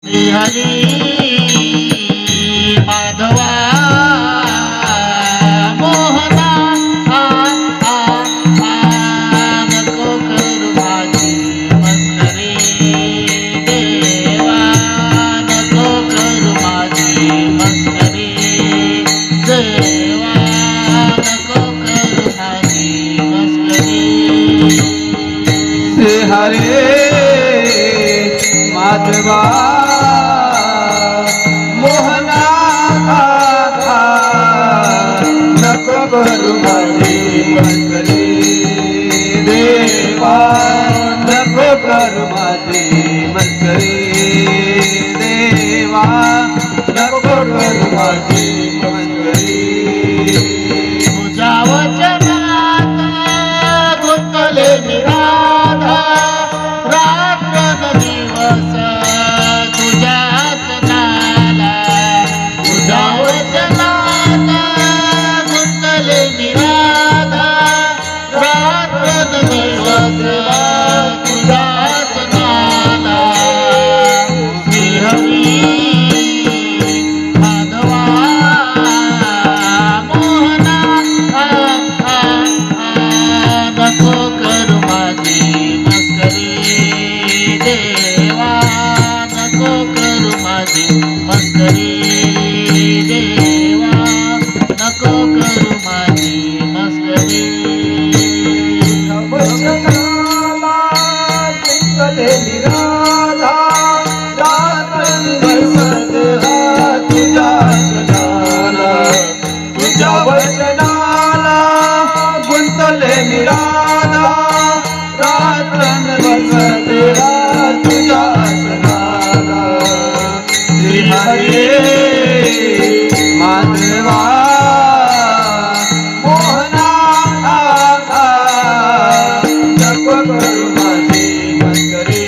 हरी माधवा मोहना नको करू माझी मस्करी देवा नको करू माझी मस्करी देवा नको करू माझी मस्करी हरे माधवा मोहना नको करू माझी मस्करी देवा नको करू माझी मस्करी देवा नको करू माझी मस्करी तुझ्या वचनात गुंतले निराधा रात्रंदिवस तुझ्याच नाला तुझ्या वचनात गुंतले निराधा रात्रंदिवस तुझ्याच नाला श्रीहरी माधवा मोहना नको करू माझी मस्करी देवा नको करू माझी मस्करी देवा नको करू माझी मस्करी वचनाला गुंतले निराला रात्रंदिवस तुझ्याच नाला तुझ्या वचनाला गुंतले निराला रात्रंदिवस तुझ्याच नाला श्री हरे माधवा मोहना नको करू माझी मस्करी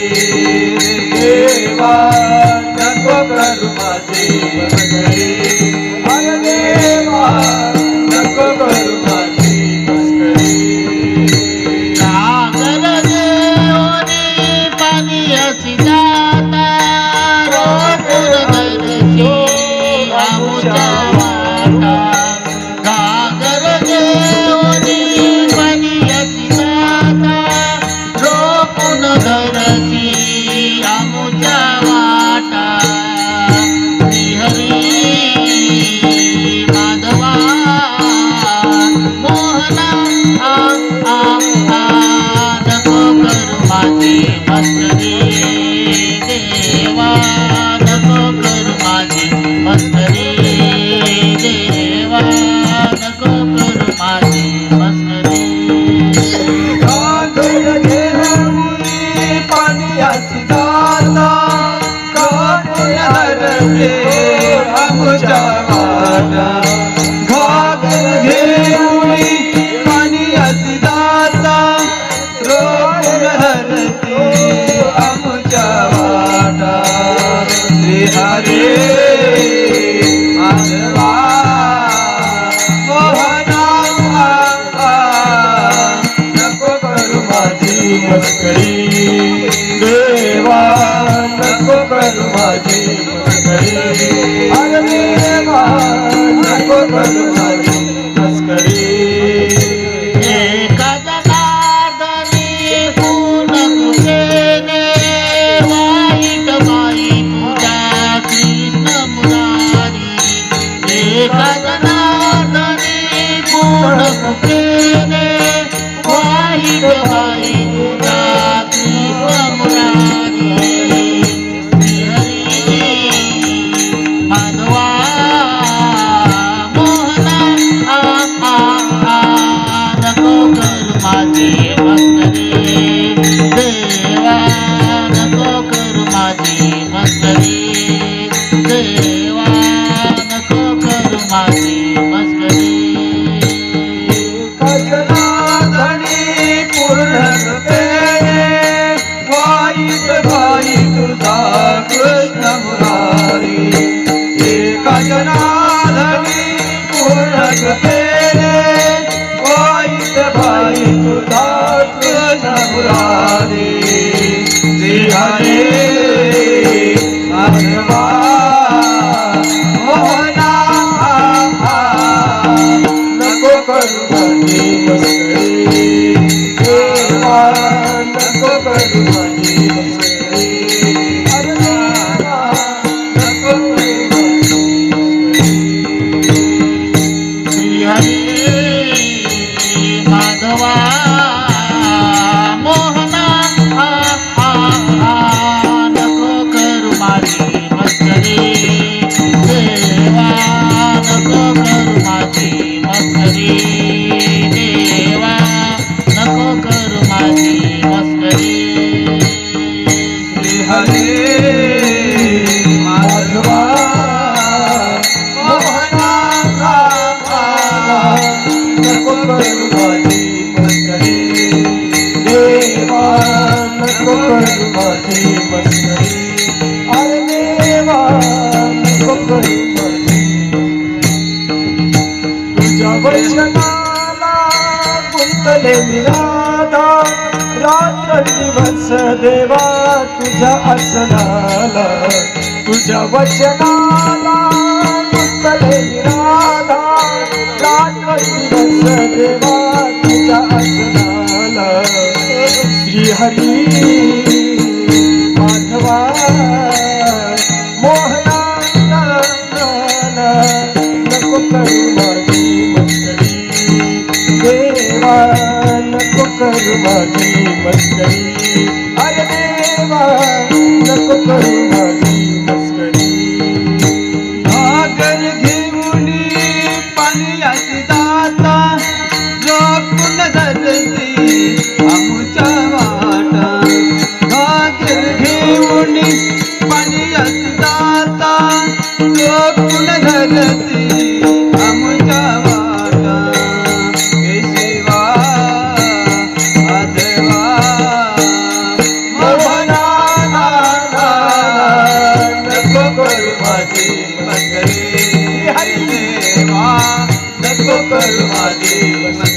देवा नको करू माझी मस्करी अरे देवा नको करू माझी मस्करी सागर देवनी पाणी असी जाता रोपूर धरती आमुच्या वाटा सागर देवनी पाणी असी जाता रोपून धरती आमुच्या वाटा श्रीहरी माधवा मोहना नको करू माझी मस्करी देवा नको करू माझी मस्करी देवा नको करू माझी मस्करी घागर घेऊनी पाण्याची दाता काढून हरते आमच्या वाटा घागर घेऊनी पाण्याची दाता रोखून हरते आमच्या वाटा श्री हरे माधवा मोहना नको करू माझी मस्करी देवा नको करू माझी मस्करी अरे देवा नको करू माझी मस्करी एका जनार्दनी पूर्ण कृपेने वाईट बाई तुझ्या कृष्ण मुरारी एका जनार्दनी पूर्ण कृपेने वाईट बाई तुझ्या कृष्ण मुरारी श्रीहरी माधवा मोहना नको करू माझी मस्करी देवा नको करू माझी मस्करी देवा नको करू माझी मस्करी कजना धणी पूर्ण माझी मस्करी अरे देवा नको करू माझी तुझ्या वचनाला गुंतले निराधा रात्र दिवस देवा तुझ्या आसनाला तुझ्या वचनाला गुंतले निराधा रात्र दिवस देवा तुझ्या आसनाला श्री हरी माधवा मोहना नको करू माझी मस्करी देवा नको करू माझी मस्करी अरे देवा नको करू माझी मस्करी घागर घेऊन पाण्याची दाता रोखून धरती आमच्या वाटा घागर घेऊन पाण्याची दाता रोखून धरती आमच्या वाटा हे शिवा आधवा मोहना नको करू माझी मस्करी हरी देवा नको करू माझी मस्करी